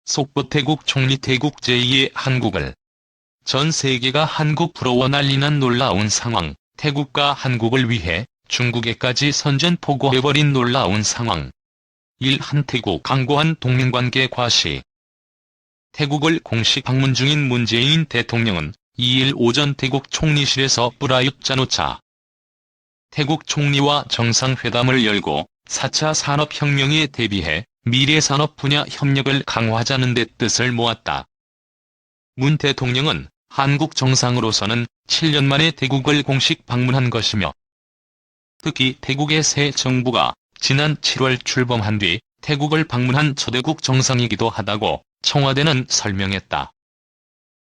속보 태국 총리 태국 제2의 한국을 전 세계가 한국 부러워 난리난 놀라운 상황. 태국과 한국을 위해 중국에까지 선전포고해버린 놀라운 상황. 1. 한태국 강고한 동맹관계 과시. 태국을 공식 방문 중인 문재인 대통령은 2일 오전 태국 총리실에서 프라윕 짜노차 태국 총리와 정상회담을 열고 4차 산업혁명에 대비해 미래산업 분야 협력을 강화하자는 데 뜻을 모았다. 문 대통령은 한국 정상으로서는 7년 만에 태국을 공식 방문한 것이며, 특히 태국의 새 정부가 지난 7월 출범한 뒤 태국을 방문한 초대국 정상이기도 하다고 청와대는 설명했다.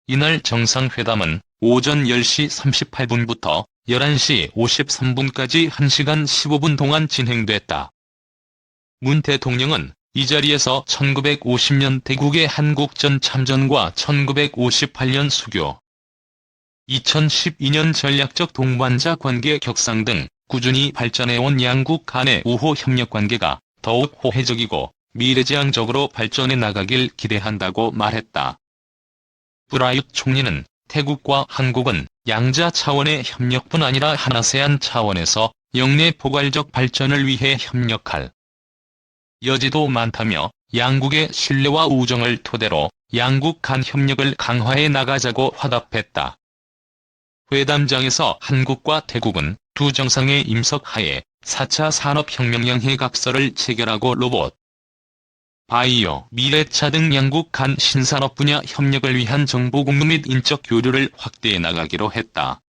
이날 정상회담은 오전 10시 38분부터 11시 53분까지 1시간 15분 동안 진행됐다. 문 대통령은 이 자리에서 1950년 태국의 한국전 참전과 1958년 수교, 2012년 전략적 동반자 관계 격상 등 꾸준히 발전해온 양국 간의 우호 협력 관계가 더욱 호혜적이고 미래지향적으로 발전해 나가길 기대한다고 말했다. 프라윕 총리는 태국과 한국은 양자 차원의 협력뿐 아니라 한아세안 차원에서 영내 포괄적 발전을 위해 협력할 여지도 많다며 양국의 신뢰와 우정을 토대로 양국 간 협력을 강화해 나가자고 화답했다. 회담장에서 한국과 태국은 두 정상의 임석하에 4차 산업혁명 양해각서를 체결하고 로봇, 바이오, 미래차 등 양국 간 신산업 분야 협력을 위한 정보 공유 및 인적 교류를 확대해 나가기로 했다.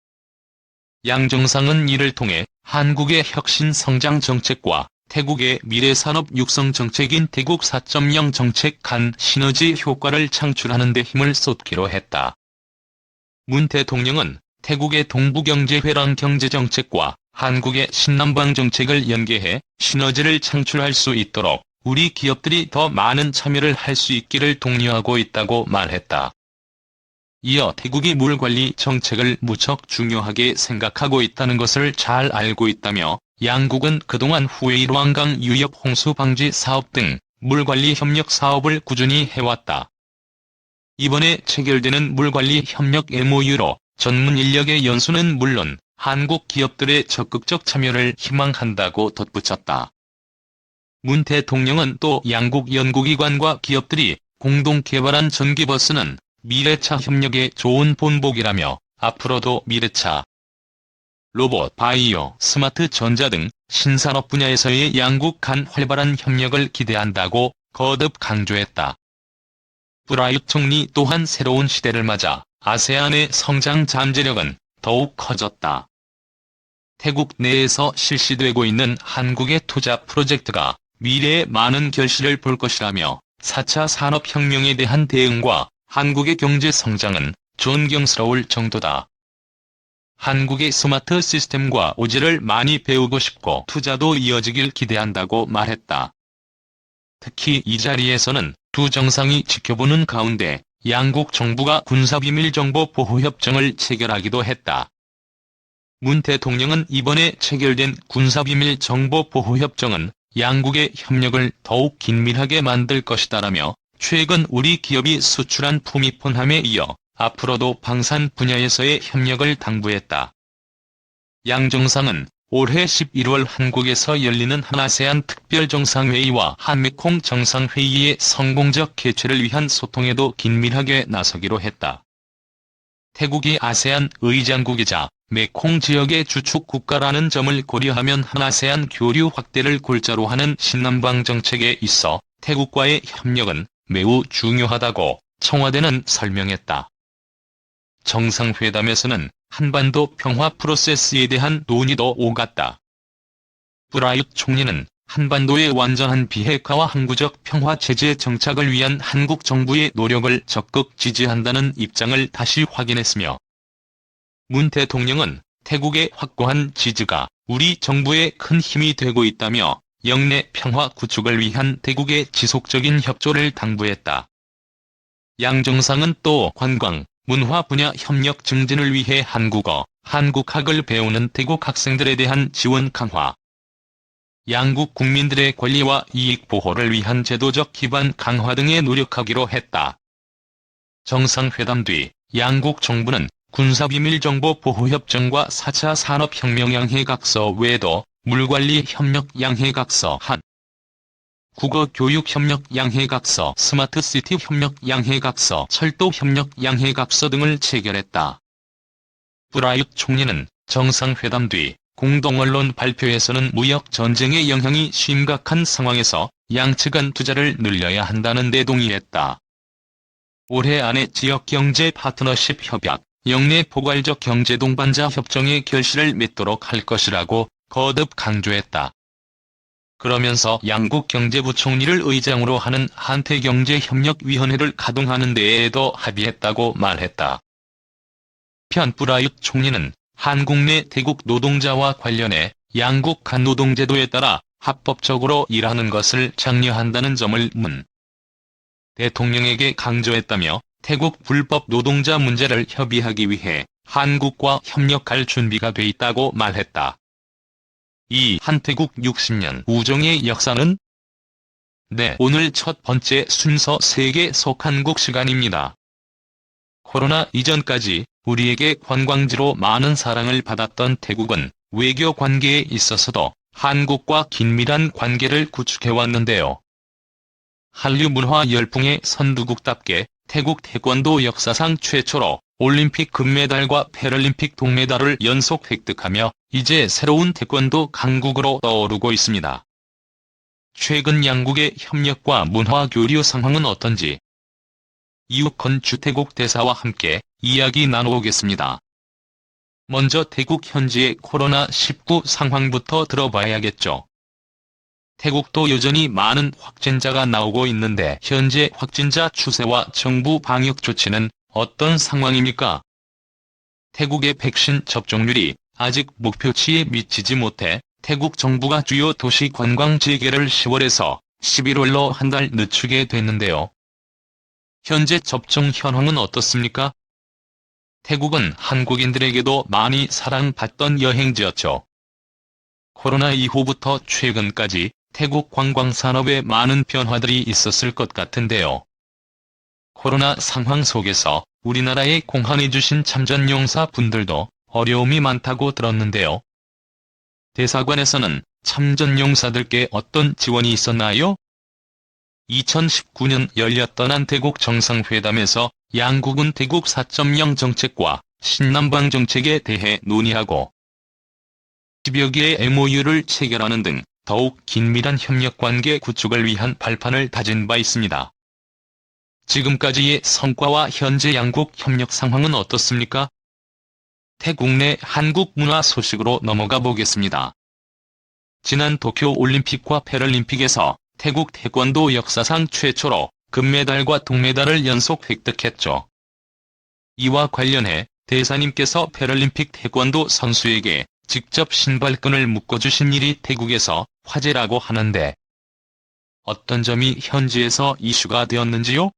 양 정상은 이를 통해 한국의 혁신 성장 정책과 태국의 미래산업 육성 정책인 태국 4.0 정책 간 시너지 효과를 창출하는 데 힘을 쏟기로 했다. 문 대통령은 태국의 동부경제회랑 경제정책과 한국의 신남방 정책을 연계해 시너지를 창출할 수 있도록 우리 기업들이 더 많은 참여를 할 수 있기를 독려하고 있다고 말했다. 이어 태국이 물관리 정책을 무척 중요하게 생각하고 있다는 것을 잘 알고 있다며 양국은 그동안 후웨이루안강 유역 홍수 방지 사업 등 물관리 협력 사업을 꾸준히 해왔다. 이번에 체결되는 물관리 협력 MOU로 전문 인력의 연수는 물론 한국 기업들의 적극적 참여를 희망한다고 덧붙였다. 문 대통령은 또 양국 연구기관과 기업들이 공동 개발한 전기버스는 미래차 협력의 좋은 본보기라며 앞으로도 미래차, 로봇, 바이오, 스마트 전자 등 신산업 분야에서의 양국 간 활발한 협력을 기대한다고 거듭 강조했다. 프라윕 총리 또한 새로운 시대를 맞아 아세안의 성장 잠재력은 더욱 커졌다. 태국 내에서 실시되고 있는 한국의 투자 프로젝트가 미래에 많은 결실을 볼 것이라며 4차 산업혁명에 대한 대응과 한국의 경제 성장은 존경스러울 정도다. 한국의 스마트 시스템과 오지를 많이 배우고 싶고 투자도 이어지길 기대한다고 말했다. 특히 이 자리에서는 두 정상이 지켜보는 가운데 양국 정부가 군사비밀정보 보호협정을 체결하기도 했다. 문 대통령은 이번에 체결된 군사비밀정보 보호협정은 양국의 협력을 더욱 긴밀하게 만들 것이다라며 최근 우리 기업이 수출한 푸미폰함에 이어 앞으로도 방산 분야에서의 협력을 당부했다. 양 정상은 올해 11월 한국에서 열리는 한아세안 특별정상회의와 한메콩 정상회의의 성공적 개최를 위한 소통에도 긴밀하게 나서기로 했다. 태국이 아세안 의장국이자 메콩 지역의 주축 국가라는 점을 고려하면 한아세안 교류 확대를 골자로 하는 신남방 정책에 있어 태국과의 협력은 매우 중요하다고 청와대는 설명했다. 정상회담에서는 한반도 평화 프로세스에 대한 논의도 오갔다. 프라윕 총리는 한반도의 완전한 비핵화와 항구적 평화 체제 정착을 위한 한국 정부의 노력을 적극 지지한다는 입장을 다시 확인했으며, 문 대통령은 태국의 확고한 지지가 우리 정부에 큰 힘이 되고 있다며 영내 평화 구축을 위한 태국의 지속적인 협조를 당부했다. 양 정상은 또 관광, 문화 분야 협력 증진을 위해 한국어, 한국학을 배우는 태국 학생들에 대한 지원 강화, 양국 국민들의 권리와 이익 보호를 위한 제도적 기반 강화 등에 노력하기로 했다. 정상회담 뒤 양국 정부는 군사비밀정보 보호협정과 4차 산업혁명 양해각서 외에도 물관리 협력 양해각서, 국어교육 협력 양해각서, 스마트시티 협력 양해각서, 철도 협력 양해각서 등을 체결했다. 프라윕 총리는 정상회담 뒤 공동언론 발표에서는 무역 전쟁의 영향이 심각한 상황에서 양측 간 투자를 늘려야 한다는 데 동의했다. 올해 안에 지역경제 파트너십 협약, 영내 포괄적 경제 동반자 협정의 결실을 맺도록 할 것이라고 거듭 강조했다. 그러면서 양국 경제부총리를 의장으로 하는 한태경제협력위원회를 가동하는 데에도 합의했다고 말했다. 편 프라윕 총리는 한국 내 태국 노동자와 관련해 양국 간 노동제도에 따라 합법적으로 일하는 것을 장려한다는 점을 문 대통령에게 강조했다며 태국 불법 노동자 문제를 협의하기 위해 한국과 협력할 준비가 돼 있다고 말했다. 이 한태국 60년 우정의 역사는? 네, 오늘 첫 번째 순서 세계 속한국 시간입니다. 코로나 이전까지 우리에게 관광지로 많은 사랑을 받았던 태국은 외교 관계에 있어서도 한국과 긴밀한 관계를 구축해왔는데요. 한류 문화 열풍의 선두국답게 태국 태권도 역사상 최초로 올림픽 금메달과 패럴림픽 동메달을 연속 획득하며 이제 새로운 태권도 강국으로 떠오르고 있습니다. 최근 양국의 협력과 문화 교류 상황은 어떤지 이욱헌 주태국 대사와 함께 이야기 나눠보겠습니다. 먼저 태국 현지의 코로나19 상황부터 들어봐야겠죠. 태국도 여전히 많은 확진자가 나오고 있는데 현재 확진자 추세와 정부 방역 조치는 어떤 상황입니까? 태국의 백신 접종률이 아직 목표치에 미치지 못해 태국 정부가 주요 도시 관광 재개를 10월에서 11월로 한 달 늦추게 됐는데요. 현재 접종 현황은 어떻습니까? 태국은 한국인들에게도 많이 사랑받던 여행지였죠. 코로나 이후부터 최근까지 태국 관광산업에 많은 변화들이 있었을 것 같은데요. 코로나 상황 속에서 우리나라에 공헌해주신 참전용사 분들도 어려움이 많다고 들었는데요. 대사관에서는 참전용사들께 어떤 지원이 있었나요? 2019년 열렸던 한태국 정상회담에서 양국은 태국 4.0 정책과 신남방 정책에 대해 논의하고 10여 개의 MOU를 체결하는 등 더욱 긴밀한 협력관계 구축을 위한 발판을 다진 바 있습니다. 지금까지의 성과와 현재 양국 협력 상황은 어떻습니까? 태국 내 한국 문화 소식으로 넘어가 보겠습니다. 지난 도쿄 올림픽과 패럴림픽에서 태국 태권도 역사상 최초로 금메달과 동메달을 연속 획득했죠. 이와 관련해 대사님께서 패럴림픽 태권도 선수에게 직접 신발끈을 묶어주신 일이 태국에서 화제라고 하는데 어떤 점이 현지에서 이슈가 되었는지요?